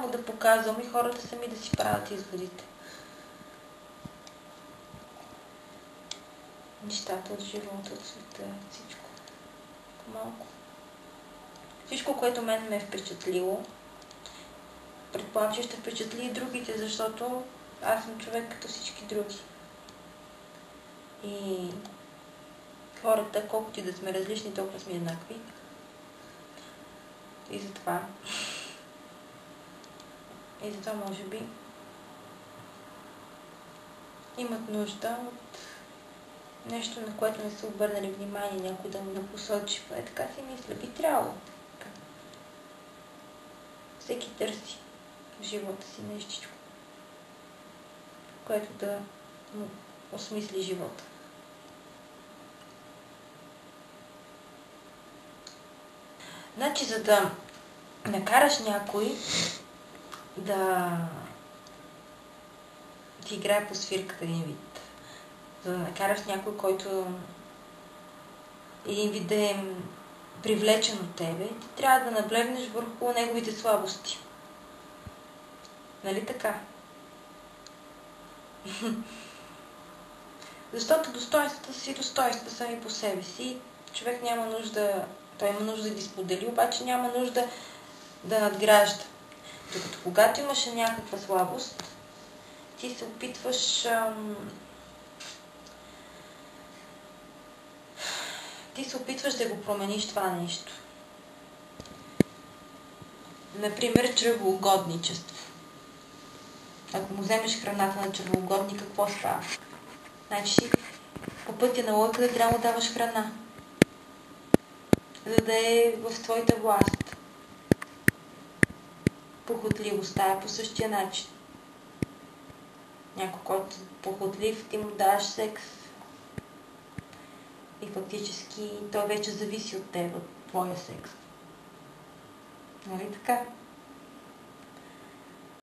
само да показвам и хората сами да си правят изводите. Нещата от живота, от света, всичко. Малко. Всичко, което мен ме е впечатлило, предполагам, че ще впечатли и другите, защото аз съм човек като всички други. И хората, колкото и да сме различни, толкова сме еднакви. И затова може би имат нужда от нещо, на което не са обърнали внимание, някой да му да посочи. Така си мисля, би трябвало. Всеки търси в живота си нещичко, което да му осмисли живота. Значи, за да накараш някой да ти играе по свирката един вид, за да накараш някой, който един вид да е привлечен от тебе, ти трябва да наблегнеш върху неговите слабости. Нали така? Защото достоинствата си достоинства сами по себе си. Човек няма нужда, той има нужда да ги сподели, обаче няма нужда да надгражда. Докато когато имаш някаква слабост, ти се опитваш да го промениш това нещо. Например, чревоугодничество. Ако му вземеш храната на чревоугодник, какво става? Значи, по пътя на лойка трябва да даваш храна, за да е в твоята власт. Похотливостта е по същия начин. Някой, който е похотлив, ти му даваш секс. И фактически той вече зависи от теб, от твоя секс. Нали така?